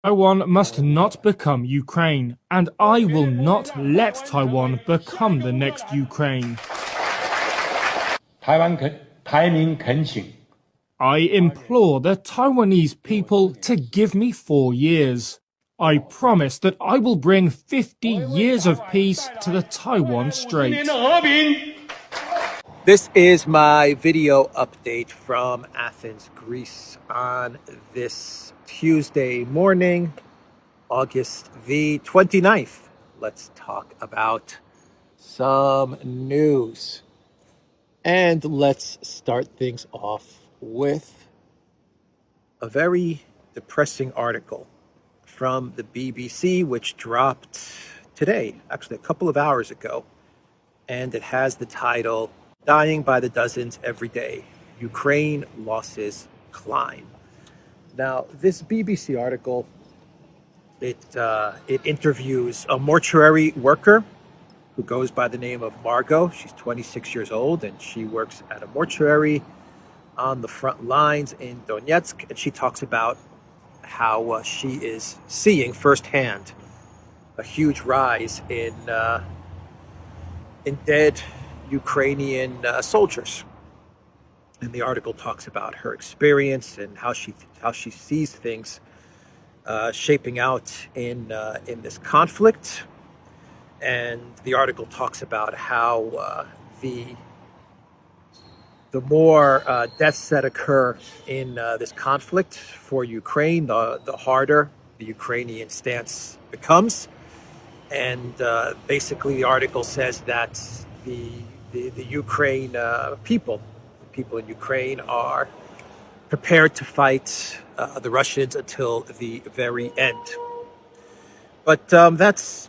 Taiwan must not become Ukraine, and I will not let Taiwan become the next Ukraine. 台民恳请 I implore the Taiwanese people to give me 4 years. I promise that I will bring 50 years of peace to the Taiwan Strait. This is my video update from Athens, Greece on this Tuesday morning, August the 29th. Let's talk about some news. And let's start things off with a very depressing article from the BBC, which dropped today, actually a couple of hours ago. And it has the title, "Dying by the Dozens Every Day, Ukraine Losses Climb." Now, this BBC article, it interviews a mortuary worker who goes by the name of Margot. She's 26 years old, and she works at a mortuary on the front lines in Donetsk. And she talks about how she is seeing firsthand a huge rise in dead Ukrainian soldiers. And the article talks about her experience and how she sees things shaping out in this conflict. And the article talks about how the more deaths that occur in this conflict for Ukraine, the harder the Ukrainian stance becomes. And basically, the article says that the Ukraine people in Ukraine are prepared to fight the Russians until the very end. But that's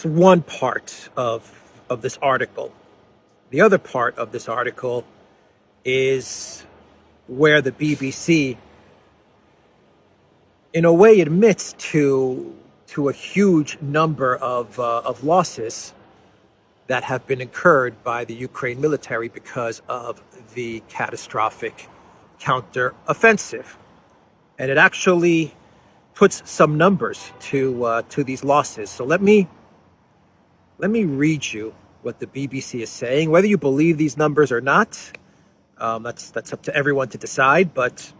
one part of this article. The other part of this article is where the BBC, in a way, admits to a huge number of losses that have been incurred by the Ukraine military because of the catastrophic counteroffensive. And it actually puts some numbers to these losses. So let me read you what the BBC is saying. Whether you believe these numbers or not, that's up to everyone to decide. But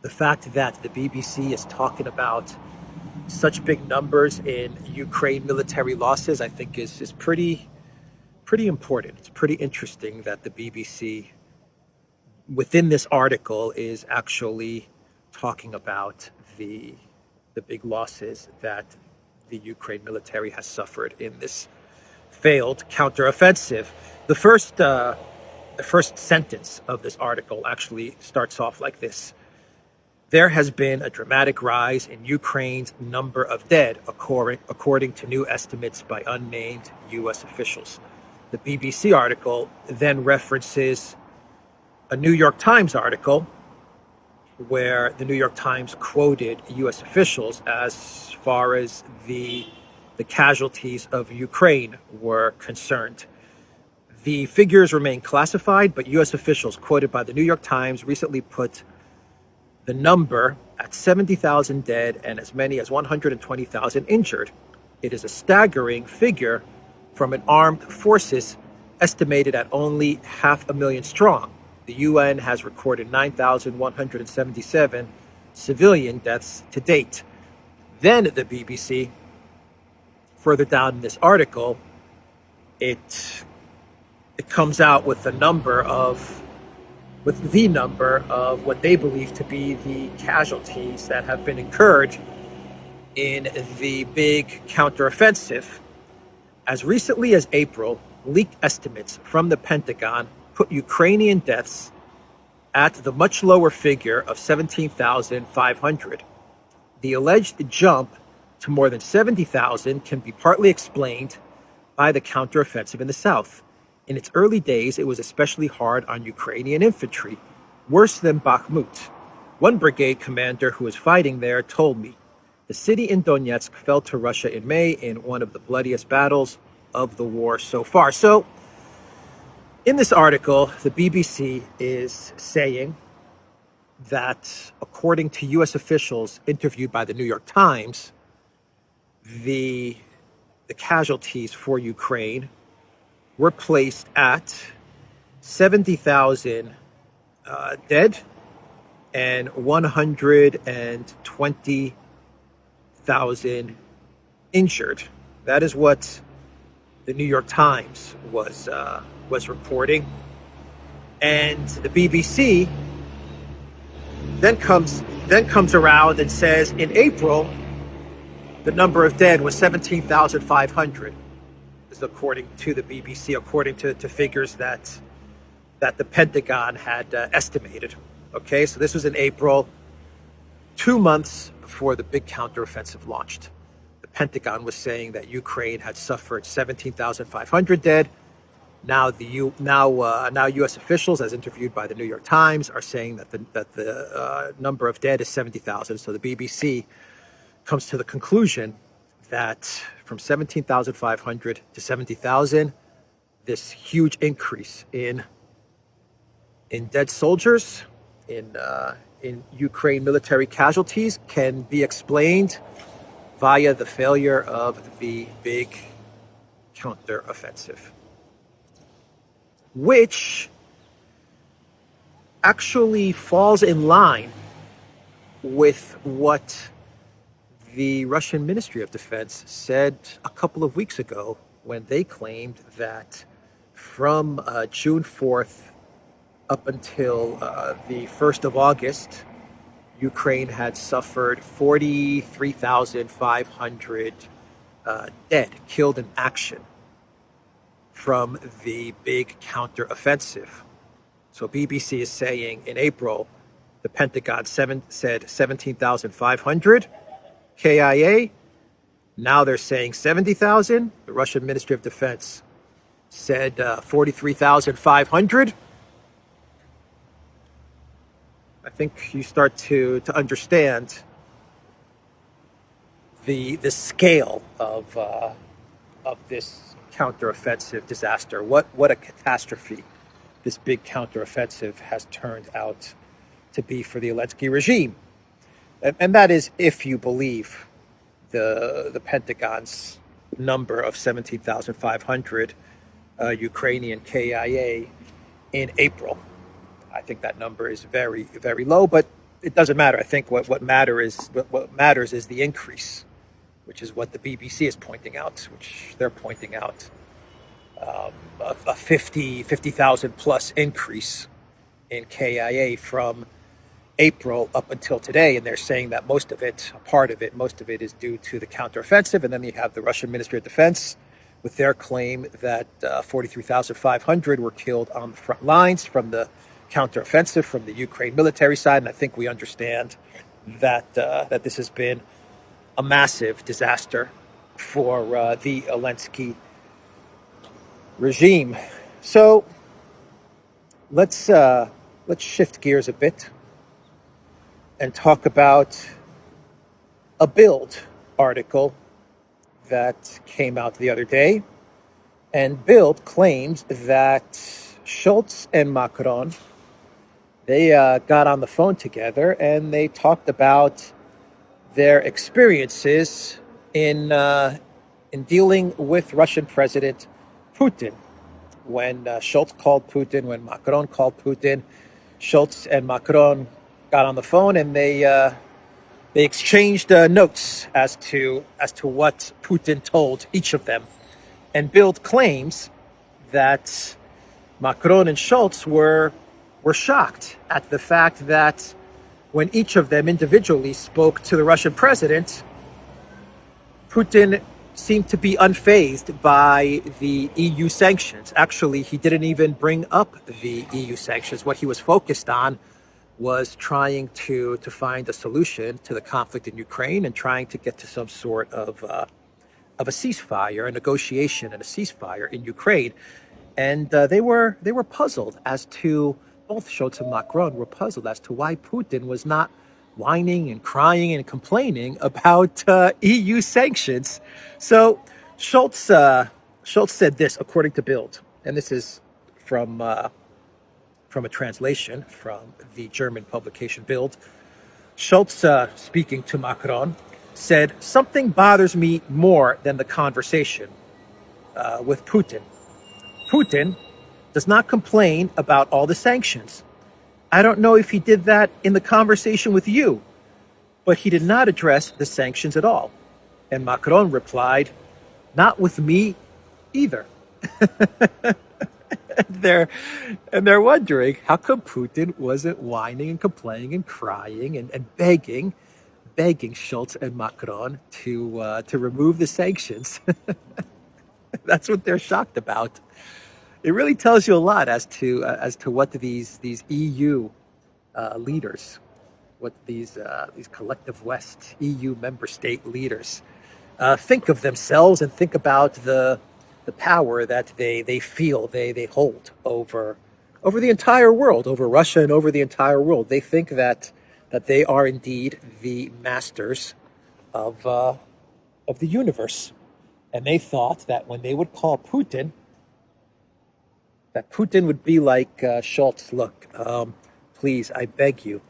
the fact that the BBC is talking about such big numbers in Ukraine military losses, I think is pretty important. It's pretty interesting that the BBC, within this article, is actually talking about the big losses that the Ukraine military has suffered in this failed counteroffensive. The first sentence of this article actually starts off like this: "There has been a dramatic rise in Ukraine's number of dead, according to new estimates by unnamed U.S. officials." The BBC article then references a New York Times article where the New York Times quoted U.S. officials as far as the casualties of Ukraine were concerned. The figures remain classified, but U.S. officials quoted by the New York Times recently put the number at 70,000 dead and as many as 120,000 injured. It is a staggering figure from an armed forces estimated at only 500,000 strong. The UN has recorded 9,177 civilian deaths to date. Then the BBC, further down in this article, it comes out with the number of what they believe to be the casualties that have been incurred in the big counteroffensive. As recently as April, leaked estimates from the Pentagon put Ukrainian deaths at the much lower figure of 17,500. The alleged jump to more than 70,000 can be partly explained by the counteroffensive in the south. In its early days, it was especially hard on Ukrainian infantry, worse than Bakhmut. One brigade commander who was fighting there told me, "The city in Donetsk fell to Russia in May in one of the bloodiest battles of the war so far." So, in this article, the BBC is saying that according to U.S. officials interviewed by the New York Times, the casualties for Ukraine were placed at 70,000 dead and 120,000 injured. That is what the New York Times was reporting, and the BBC then comes around and says in April the number of dead was 17,500. This is according to the BBC, according to figures that the Pentagon had estimated. Okay, so this was in April, 2 months before the big counteroffensive launched. The Pentagon was saying that Ukraine had suffered 17,500 dead. Now U.S. officials, as interviewed by the New York Times, are saying that the number of dead is 70,000. So the BBC comes to the conclusion that from 17,500 to 70,000, this huge increase in dead soldiers, in Ukraine military casualties, can be explained via the failure of the big counteroffensive, which actually falls in line with what the Russian Ministry of Defense said a couple of weeks ago when they claimed that from June 4th up until the 1st of August, Ukraine had suffered 43,500 dead, killed in action from the big counteroffensive. So BBC is saying in April, the Pentagon said 17,500 KIA. Now they're saying 70,000. The Russian Ministry of Defense said 43,500. I think you start to understand the scale of this counteroffensive disaster. What a catastrophe this big counteroffensive has turned out to be for the Zelensky regime, and that is if you believe the Pentagon's number of 17,500 Ukrainian KIA in April. I think that number is very, very low, but it doesn't matter. I think what matters is the increase, which is what the BBC is pointing out, which they're pointing out a 50,000 plus increase in KIA from April up until today, and they're saying that most of it is due to the counteroffensive. And then you have the Russian Ministry of Defense with their claim that 43,500 were killed on the front lines from the counteroffensive from the Ukraine military side. And I think we understand that this has been a massive disaster for the Zelensky regime. So let's shift gears a bit and talk about a Bild article that came out the other day. And Bild claims that Scholz and Macron, they got on the phone together and they talked about their experiences in dealing with Russian President Putin. When Scholz called Putin, when Macron called Putin, Scholz and Macron got on the phone and they exchanged notes as to what Putin told each of them. And Bild claims that Macron and Scholz were shocked at the fact that when each of them individually spoke to the Russian president, Putin seemed to be unfazed by the EU sanctions. Actually, he didn't even bring up the EU sanctions. What he was focused on was trying to find a solution to the conflict in Ukraine and trying to get to some sort of a ceasefire, a negotiation and a ceasefire in Ukraine. And they were puzzled as to, both Scholz and Macron were puzzled as to why Putin was not whining and crying and complaining about EU sanctions. So Scholz said this, according to Bild, and this is from from a translation from the German publication Bild. Scholz, speaking to Macron, said, "Something bothers me more than the conversation with Putin. Putin does not complain about all the sanctions. I don't know if he did that in the conversation with you, but he did not address the sanctions at all." And Macron replied, "Not with me either." they're wondering how come Putin wasn't whining and complaining and crying and begging Scholz and Macron to remove the sanctions. That's what they're shocked about. It really tells you a lot as to what these EU leaders, what these collective West EU member state leaders think of themselves and think about the power that they feel they hold over the entire world, over Russia and over the entire world. They think that they are indeed the masters of the universe, and they thought that when they would call Putin, that Putin would be like, Scholz, look, please, I beg you,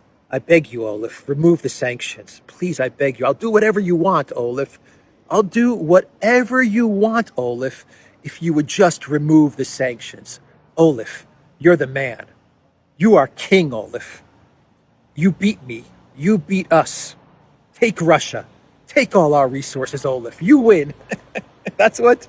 Olaf, remove the sanctions. Please, I beg you. I'll do whatever you want, Olaf. I'll do whatever you want, Olaf, if you would just remove the sanctions. Olaf, you're the man. You are king, Olaf. You beat me. You beat us. Take Russia. Take all our resources, Olaf. You win. That's what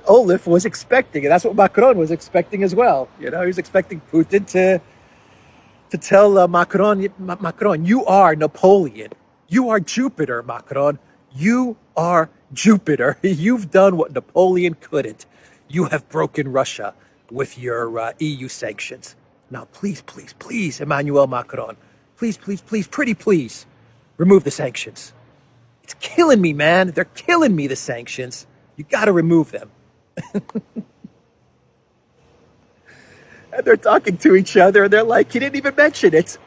Olaf was expecting, and that's what Macron was expecting as well. He was expecting Putin to tell Macron, you are Napoleon. You are Jupiter, Macron. You are Jupiter. You've done what Napoleon couldn't. You have broken Russia with your EU sanctions. Now, please, please, please, Emmanuel Macron, please, please, please, pretty please, remove the sanctions. It's killing me, man. They're killing me, the sanctions. You got to remove them. And they're talking to each other, and they're like, he didn't even mention it.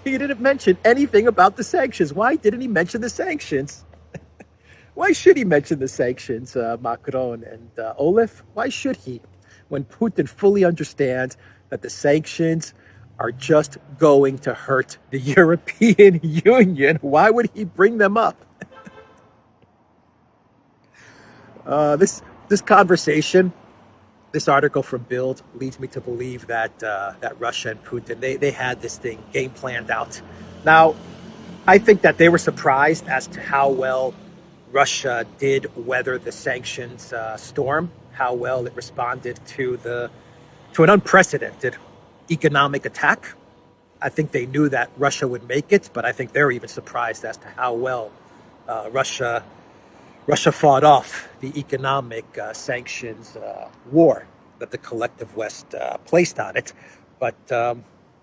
He didn't mention anything about the sanctions. Why didn't he mention the sanctions? Why should he mention the sanctions, Macron and Olaf? Why should he? When Putin fully understands that the sanctions are just going to hurt the European Union, why would he bring them up? This conversation, this article from Bild leads me to believe that Russia and Putin, they had this thing game planned out. Now, I think that they were surprised as to how well Russia did weather the sanctions storm, how well it responded to an unprecedented economic attack. I think they knew that Russia would make it, but I think they're even surprised as to how well Russia fought off the economic sanctions war that the collective West placed on it. But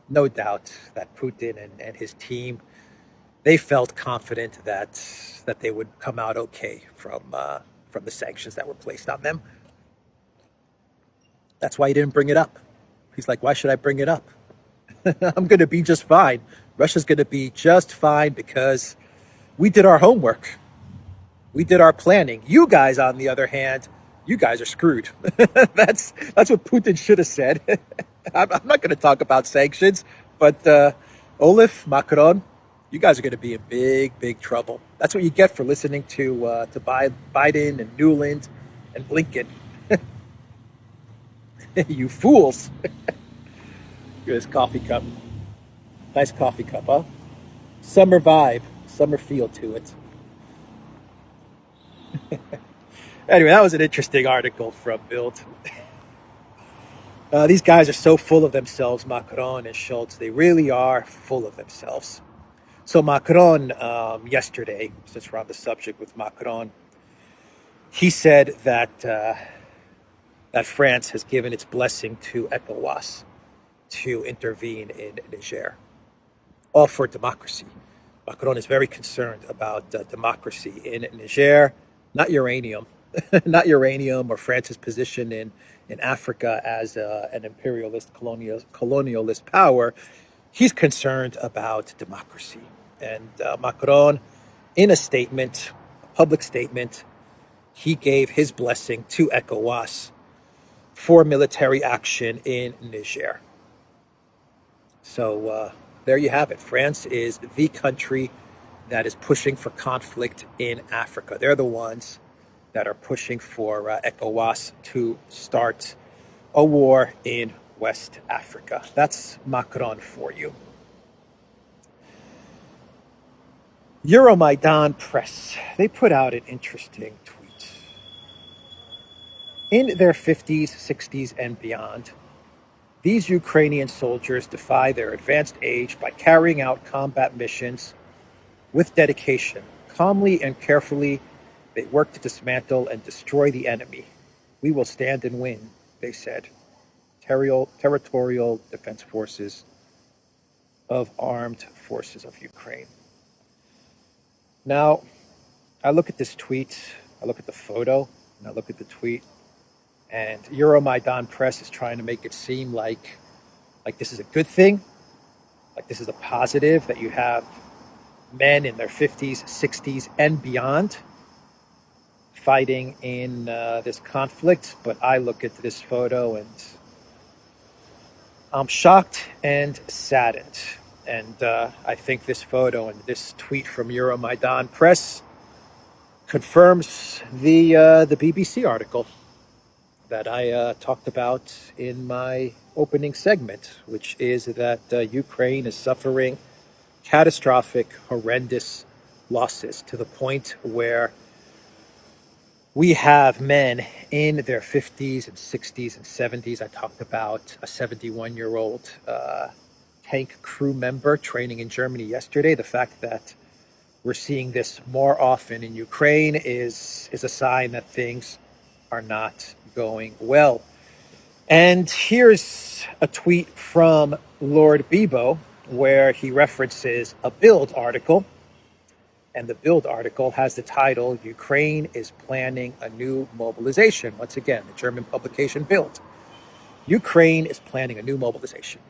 no doubt that Putin and his team, they felt confident that they would come out okay from the sanctions that were placed on them. That's why he didn't bring it up. He's like, why should I bring it up? I'm going to be just fine. Russia's going to be just fine because we did our homework. We did our planning. You guys, on the other hand, you guys are screwed. That's what Putin should have said. I'm not going to talk about sanctions, but Olaf, Macron, you guys are going to be in big, big trouble. That's what you get for listening to Biden and Newland and Blinken. You fools. Look at this coffee cup. Nice coffee cup, huh? Summer vibe, summer feel to it. Anyway, that was an interesting article from Bild. These guys are so full of themselves, Macron and Scholz. They really are full of themselves. So Macron, yesterday, since we're on the subject with Macron, he said that France has given its blessing to ECOWAS to intervene in Niger, all for democracy. Macron is very concerned about democracy in Niger, not uranium, not uranium or France's position in Africa as an imperialist, colonialist power. He's concerned about democracy. And Macron, in a statement, a public statement, he gave his blessing to ECOWAS for military action in Niger. So there you have it. France is the country that is pushing for conflict in Africa. They're the ones that are pushing for ECOWAS to start a war in West Africa. That's Macron for you. Euromaidan Press, they put out an interesting tweet. In their 50s, 60s, and beyond, these Ukrainian soldiers defy their advanced age by carrying out combat missions with dedication. Calmly and carefully, they work to dismantle and destroy the enemy. We will stand and win, they said. Territorial Defense Forces of Armed Forces of Ukraine. Now, I look at this tweet, I look at the photo, and I look at the tweet, and Euromaidan Press is trying to make it seem like this is a good thing, like this is a positive, that you have men in their 50s, 60s, and beyond fighting in this conflict. But I look at this photo and I'm shocked and saddened. And I think this photo and this tweet from Euromaidan Press confirms the BBC article that I talked about in my opening segment, which is that Ukraine is suffering catastrophic, horrendous losses to the point where we have men in their 50s and 60s and 70s. I talked about a 71-year-old tank crew member training in Germany yesterday. The fact that we're seeing this more often in Ukraine is a sign that things are not going well. And here's a tweet from Lord Bibo where he references a Bild article. And the Bild article has the title, Ukraine is planning a new mobilization. Once again, the German publication Bild. Ukraine is planning a new mobilization.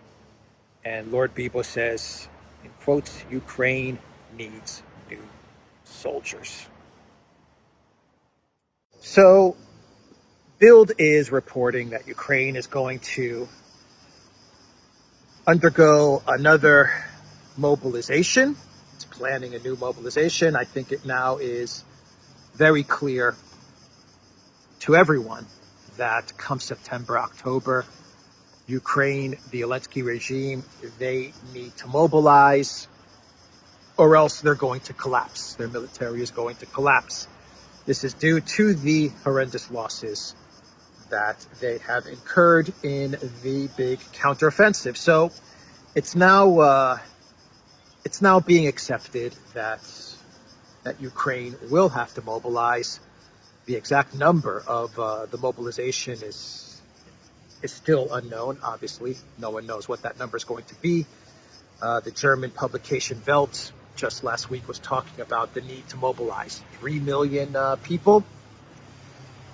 And Lord Bibo says, in quotes, Ukraine needs new soldiers. So Bild is reporting that Ukraine is going to undergo another mobilization. It's planning a new mobilization. I think it now is very clear to everyone that come September, October, Ukraine, the Zelensky regime, they need to mobilize or else they're going to collapse. Their military is going to collapse. This is due to the horrendous losses that they have incurred in the big counteroffensive. So it's now being accepted that Ukraine will have to mobilize. The exact number of the mobilization is still unknown. Obviously, no one knows what that number is going to be. The German publication Welt just last week was talking about the need to mobilize 3 million people.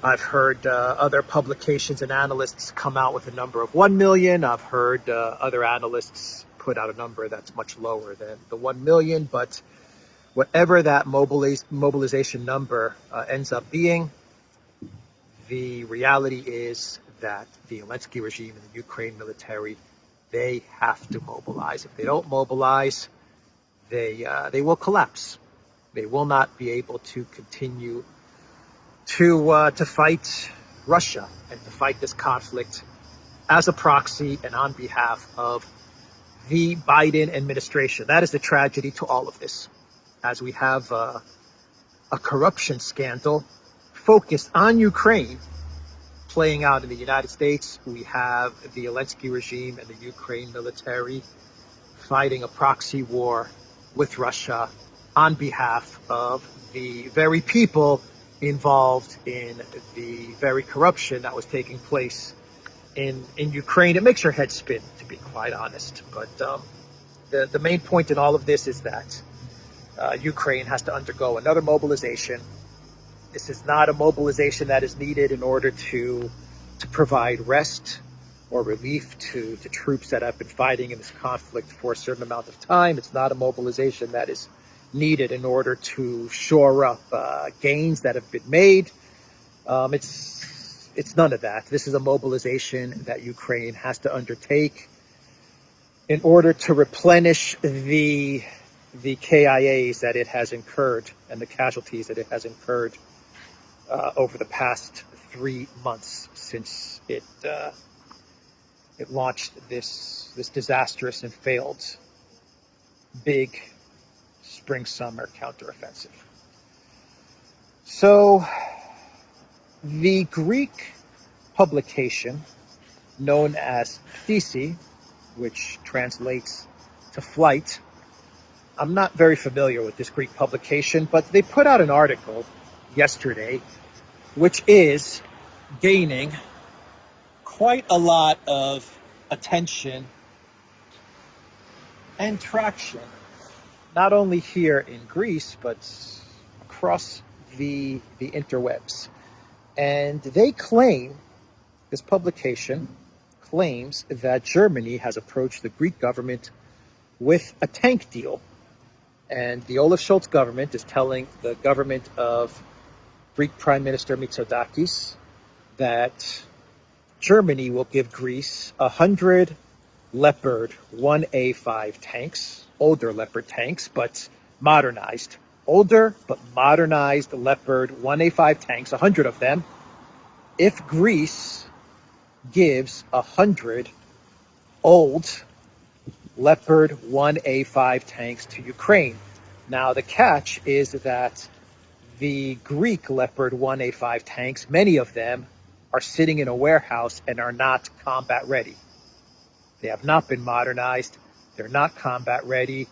I've heard other publications and analysts come out with a number of 1 million. I've heard other analysts put out a number that's much lower than the 1 million. But whatever that mobilization number ends up being, the reality is that the Zelensky regime and the Ukraine military, they have to mobilize. If they don't mobilize, they will collapse. They will not be able to continue to fight Russia and to fight this conflict as a proxy and on behalf of the Biden administration. That is the tragedy to all of this, as we have a corruption scandal focused on Ukraine playing out in the United States. We have the Zelensky regime and the Ukraine military fighting a proxy war with Russia on behalf of the very people involved in the very corruption that was taking place in Ukraine. It makes your head spin, to be quite honest. But the main point in all of this is that Ukraine has to undergo another mobilization. This is not a mobilization that is needed in order to provide rest or relief to troops that have been fighting in this conflict for a certain amount of time. It's not a mobilization that is needed in order to shore up gains that have been made. It's none of that. This is a mobilization that Ukraine has to undertake in order to replenish the KIAs that it has incurred and the casualties that it has incurred over the past 3 months since it launched this disastrous and failed big spring-summer counteroffensive. So the Greek publication known as phtisi, which translates to flight. I'm not very familiar with this Greek publication, but they put out an article yesterday, which is gaining quite a lot of attention and traction, not only here in Greece, but across the interwebs. And they claim, this publication claims that Germany has approached the Greek government with a tank deal. And the Olaf Scholz government is telling the government of Greek Prime Minister Mitsotakis that Germany will give Greece 100 Leopard 1A5 tanks, older Leopard tanks, but modernized. Older, but modernized Leopard 1A5 tanks, 100 of them, if Greece gives 100 old Leopard 1A5 tanks to Ukraine. Now, the catch is that the Greek Leopard 1A5 tanks, many of them are sitting in a warehouse and are not combat ready. They have not been modernized. They're not combat ready.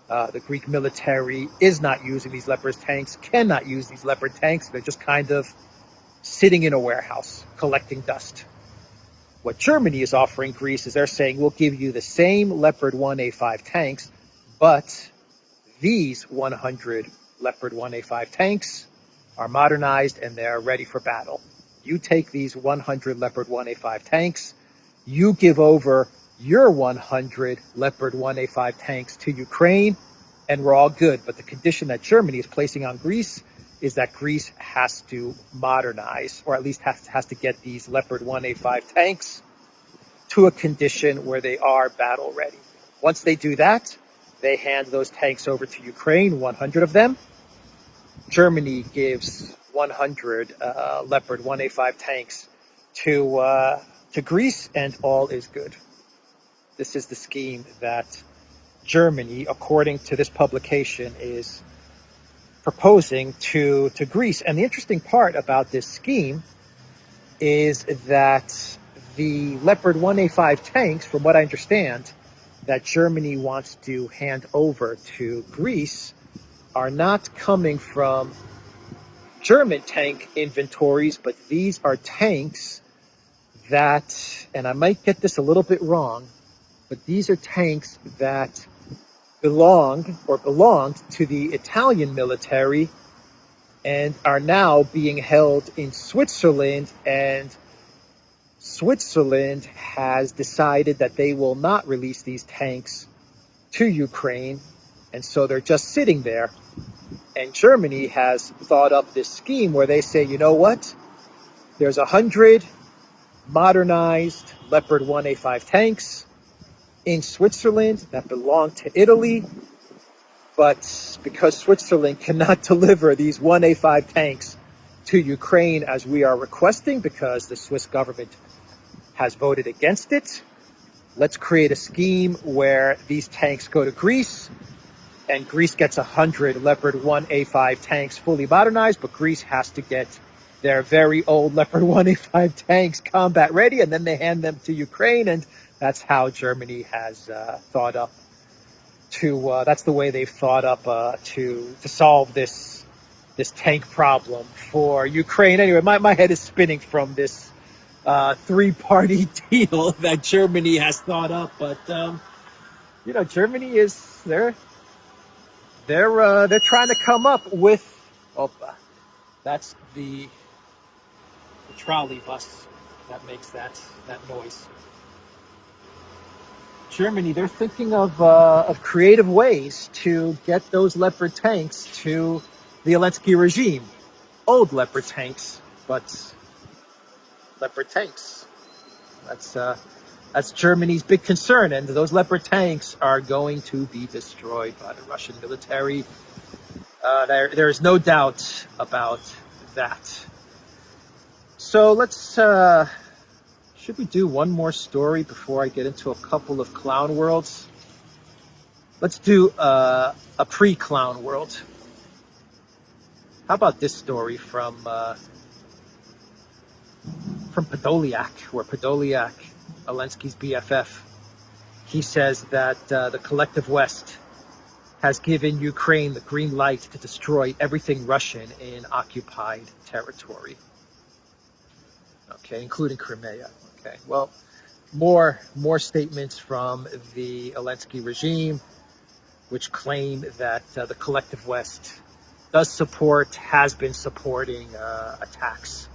The Greek military is not using these Leopard tanks, cannot use these Leopard tanks. They're just kind of sitting in a warehouse collecting dust. What Germany is offering Greece is they're saying, we'll give you the same Leopard 1A5 tanks, but these 100 Leopard 1A5 tanks are modernized and they're ready for battle. You take these 100 Leopard 1A5 tanks, you give over your 100 Leopard 1A5 tanks to Ukraine, and we're all good. But the condition that Germany is placing on Greece is that Greece has to modernize, or at least has to get these Leopard 1A5 tanks to a condition where they are battle ready. Once they do that, they hand those tanks over to Ukraine, 100 of them. Germany gives 100 Leopard 1A5 tanks to Greece, and all is good. This is the scheme that Germany, according to this publication, is proposing to Greece. And the interesting part about this scheme is that the Leopard 1A5 tanks, from what I understand, that Germany wants to hand over to Greece are not coming from German tank inventories, but these are tanks that, and I might get this a little bit wrong, but these are tanks that belonged to the Italian military and are now being held in Switzerland, and Switzerland has decided that they will not release these tanks to Ukraine, and so they're just sitting there. And Germany has thought up this scheme where they say, you know what? There's 100 modernized Leopard 1A5 tanks in Switzerland that belong to Italy, but because Switzerland cannot deliver these 1A5 tanks to Ukraine as we are requesting, because the Swiss government has voted against it, let's create a scheme where these tanks go to Greece, and Greece gets 100 Leopard 1A5 tanks fully modernized, but Greece has to get their very old Leopard 1A5 tanks combat ready, and then they hand them to Ukraine, and that's how Germany has thought up to, that's the way they've thought up to solve this tank problem for Ukraine. Anyway, my head is spinning from this three-party deal that Germany has thought up, but Germany is they're trying to come up with. That's the trolley bus that makes that noise. Germany, they're thinking of creative ways to get those Leopard tanks to the Zelensky regime. Old Leopard tanks, but Leopard tanks. That's Germany's big concern, and those Leopard tanks are going to be destroyed by the Russian military. There is no doubt about that. So let's, should we do one more story before I get into a couple of clown worlds? Let's do a pre-clown world. How about this story from Podolyak, where Podolyak, Zelensky's BFF, he says that the collective West has given Ukraine the green light to destroy everything Russian in occupied territory. Okay, including Crimea. Okay, well, more statements from the Zelensky regime, which claim that the collective West has been supporting attacks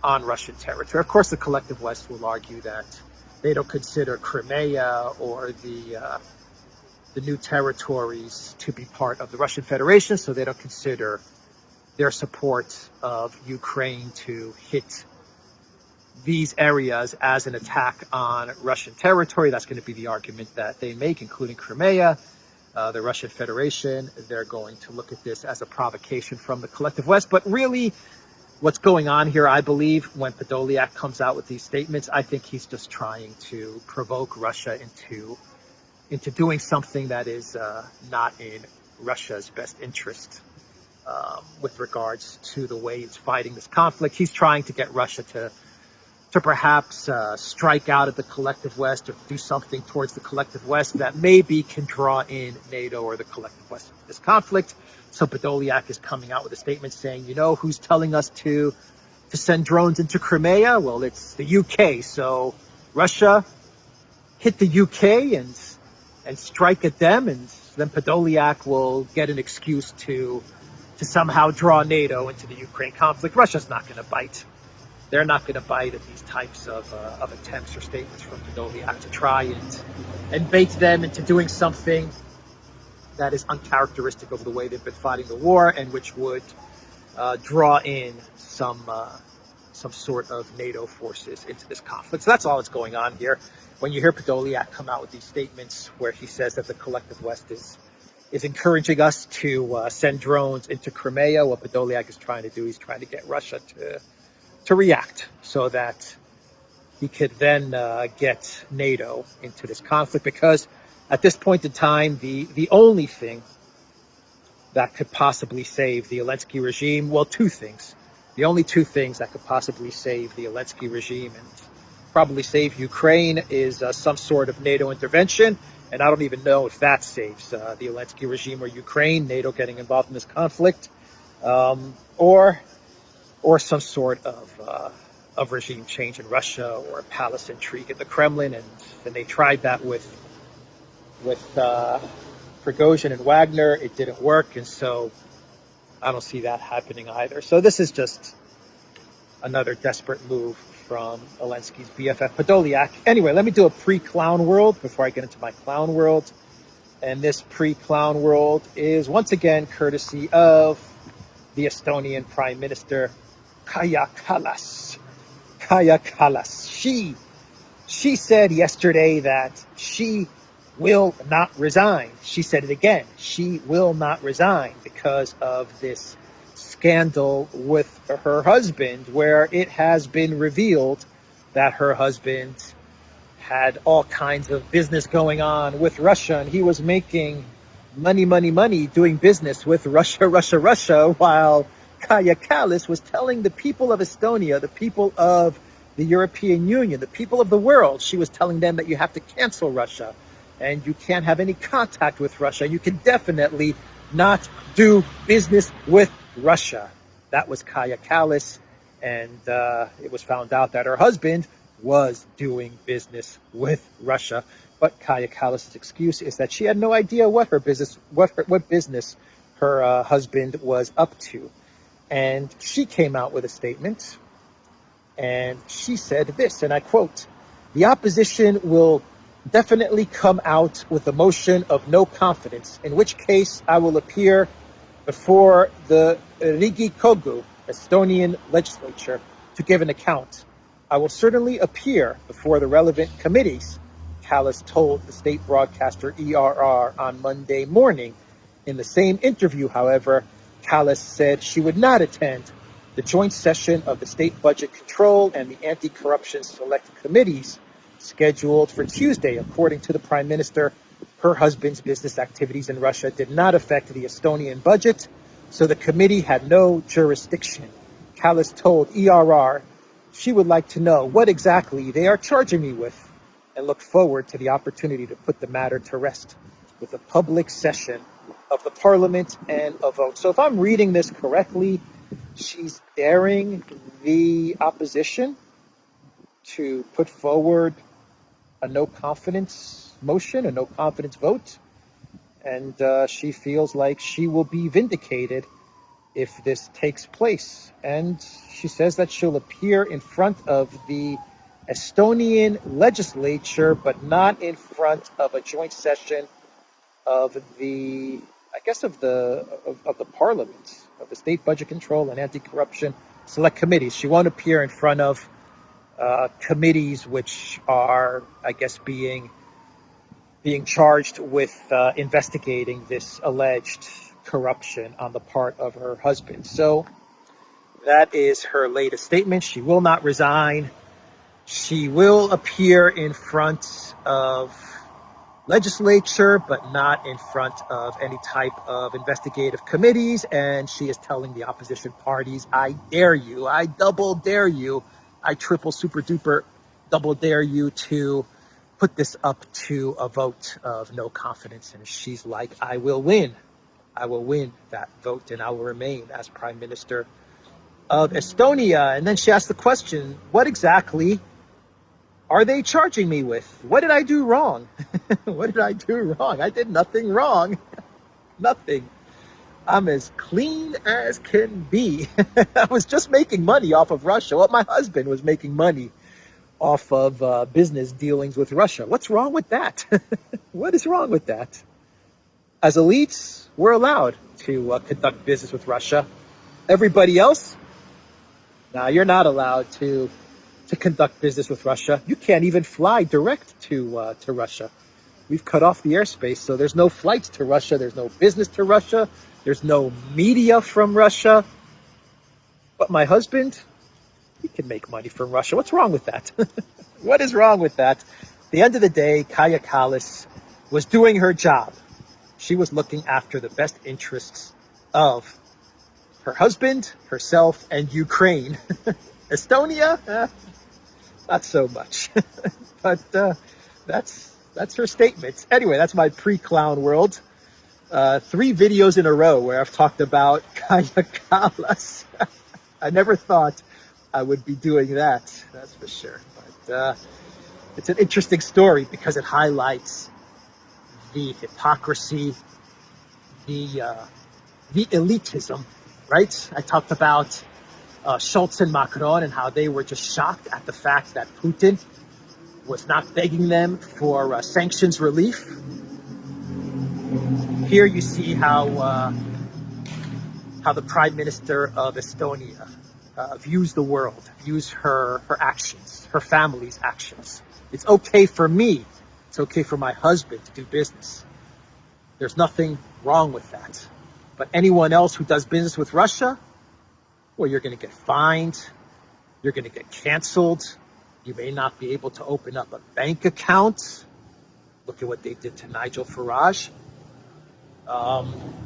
on Russian territory. Of course, the collective West will argue that they don't consider Crimea or the new territories to be part of the Russian Federation, so they don't consider their support of Ukraine to hit these areas as an attack on Russian territory. That's going to be the argument that they make, including Crimea. The Russian Federation, they're going to look at this as a provocation from the collective West. But really, what's going on here, I believe, when Podolyak comes out with these statements, I think he's just trying to provoke Russia into doing something that is not in Russia's best interest with regards to the way it's fighting this conflict. He's trying to get Russia to perhaps strike out at the collective West or do something towards the collective West that maybe can draw in NATO or the collective West into this conflict. So Podolyak is coming out with a statement saying, you know, who's telling us to send drones into Crimea? Well, it's the UK. So Russia hit the UK and strike at them, and then Podolyak will get an excuse to somehow draw NATO into the Ukraine conflict. Russia's not going to bite. They're not going to bite at these types of attempts or statements from Podolyak to try and bait them into doing something that is uncharacteristic of the way they've been fighting the war, and which would draw in some sort of NATO forces into this conflict. So that's all that's going on here. When you hear Podolyak come out with these statements where he says that the collective West is encouraging us to send drones into Crimea, what Podolyak is trying to do, he's trying to get Russia to react so that he could then get NATO into this conflict, because at this point in time, the only thing that could possibly save the Zelensky regime, well, two things. The only two things that could possibly save the Zelensky regime and probably save Ukraine is some sort of NATO intervention. And I don't even know if that saves the Zelensky regime or Ukraine, NATO getting involved in this conflict, or some sort of regime change in Russia or a palace intrigue in the Kremlin. And they tried that with Prigozhin and Wagner. It didn't work, and so I don't see that happening either. So this is just another desperate move from Zelensky's BFF Podolyak. Anyway, let me do a pre-clown world before I get into my clown world. And this pre-clown world is once again courtesy of the Estonian Prime Minister, Kaja Kallas. Kaja Kallas. She said yesterday that she will not resign. She said it again. She will not resign because of this scandal with her husband, where it has been revealed that her husband had all kinds of business going on with Russia, and he was making money doing business with Russia, while Kaja Kallas was telling the people of Estonia, the people of the European Union, the people of the world, she was telling them that you have to cancel Russia and you can't have any contact with Russia. You can definitely not do business with Russia. That was Kaja Kallas, and it was found out that her husband was doing business with Russia. But Kaja Kallas' excuse is that she had no idea what business her husband was up to. And she came out with a statement, and she said this, and I quote, "The opposition will definitely come out with a motion of no confidence, in which case I will appear before the Riigikogu, Estonian legislature, to give an account. I will certainly appear before the relevant committees, Callas told the state broadcaster ERR on Monday morning. In the same interview, however, Callas said she would not attend the joint session of the State Budget Control and the Anti-Corruption Select Committees scheduled for Tuesday. According to the Prime Minister, her husband's business activities in Russia did not affect the Estonian budget, so the committee had no jurisdiction. Callas told ERR she would like to know what exactly they are charging me with and look forward to the opportunity to put the matter to rest with a public session of the parliament and a vote. So if I'm reading this correctly, she's daring the opposition to put forward a no confidence motion, a no confidence vote. And she feels like she will be vindicated if this takes place. And she says that she'll appear in front of the Estonian legislature, but not in front of a joint session of the, I guess, of the parliament, of the State Budget Control and Anti-Corruption Select Committees. She won't appear in front of committees which are, I guess, being charged with investigating this alleged corruption on the part of her husband. So that is her latest statement. She will not resign. She will appear in front of legislature, but not in front of any type of investigative committees. And she is telling the opposition parties, I dare you, I double dare you, I triple super duper double dare you to put this up to a vote of no confidence. And she's like, I will win. I will win that vote and I will remain as Prime Minister of Estonia. And then she asked the question, what exactly are they charging me with? What did I do wrong? What did I do wrong? I did nothing wrong. Nothing. I'm as clean as can be. I was just making money off of Russia. Well, my husband was making money off of business dealings with Russia. What's wrong with that? What is wrong with that? As elites, we're allowed to conduct business with Russia. Everybody else, now you're not allowed to conduct business with Russia. You can't even fly direct to Russia. We've cut off the airspace, so there's no flights to Russia. There's no business to Russia. There's no media from Russia. But my husband, he can make money from Russia. What's wrong with that? What is wrong with that? At the end of the day, Kaja Kallas was doing her job. She was looking after the best interests of her husband, herself, and Ukraine. Estonia, not so much. But that's her statement. Anyway, that's my pre-clown world. 3 videos in a row where I've talked about Kaja Kallas. I never thought I would be doing that, that's for sure. But it's an interesting story because it highlights the hypocrisy, the elitism, right? I talked about Scholz and Macron and how they were just shocked at the fact that Putin was not begging them for sanctions relief. Here you see how the Prime Minister of Estonia views the world, views her actions, her family's actions. It's okay for me, it's okay for my husband to do business. There's nothing wrong with that. But anyone else who does business with Russia, well, you're going to get fined, you're going to get canceled, you may not be able to open up a bank account. Look at what they did to Nigel Farage.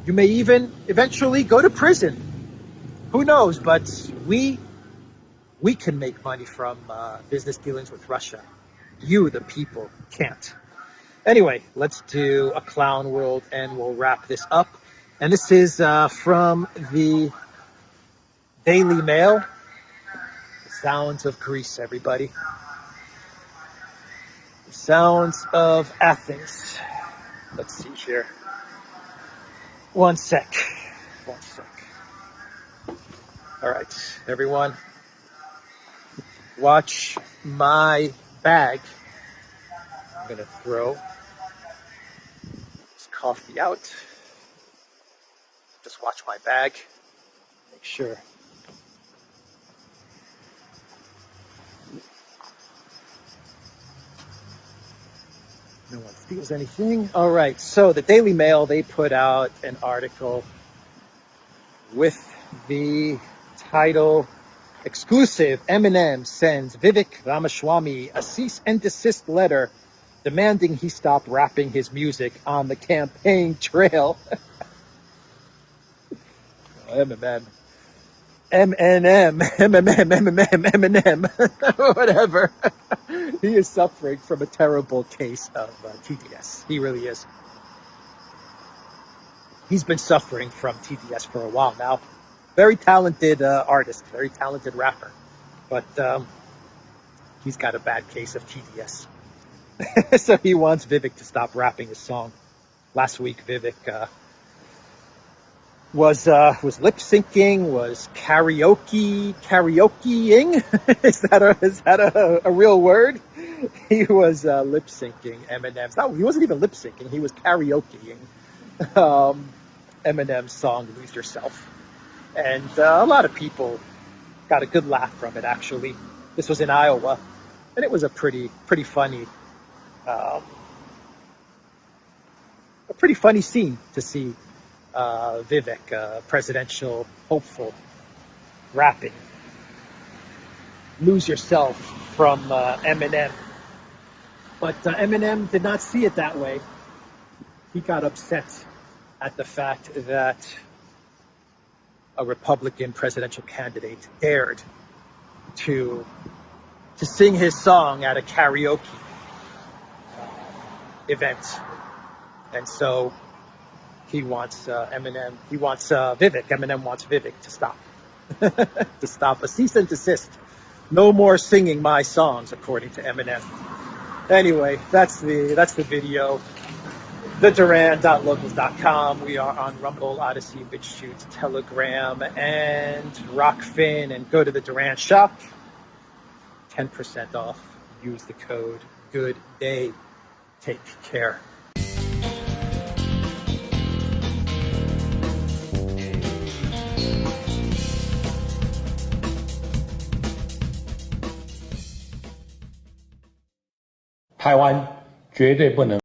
You may even eventually go to prison. Who knows? But we can make money from business dealings with Russia. You, the people, can't. Anyway, let's do a clown world and we'll wrap this up. And this is from the Daily Mail. The sounds of Greece, everybody. The sounds of Athens. Let's see here. One sec. All right, everyone. Watch my bag. I'm going to throw this coffee out. Just watch my bag. Make sure. No one steals anything. All right, so the Daily Mail, they put out an article with the title, Exclusive, Eminem sends Vivek Ramaswamy a cease and desist letter demanding he stop rapping his music on the campaign trail. Eminem. Eminem, whatever. He is suffering from a terrible case of TDS. He really is. He's been suffering from TDS for a while now. Very talented artist, very talented rapper, but he's got a bad case of TDS. So he wants Vivek to stop rapping his song. Last week, Vivek was lip syncing, was karaokeing. is that a real word? He was lip syncing Eminem's. No, he wasn't even lip syncing. He was karaokeing Eminem's song "Lose Yourself," and a lot of people got a good laugh from it. Actually, this was in Iowa, and it was a pretty funny scene to see. Vivek, presidential hopeful, rapping "Lose Yourself" from Eminem. But Eminem did not see it that way. He got upset at the fact that a Republican presidential candidate dared to sing his song at a karaoke event. And so he wants Eminem wants Vivek to stop. To stop, a cease and desist. No more singing my songs, according to Eminem. Anyway, that's the video. TheDuran.locals.com. We are on Rumble, Odyssey, BitChute, Telegram, and Rockfin. And go to the Duran shop. 10% off. Use the code GOODDAY. Take care.台湾绝对不能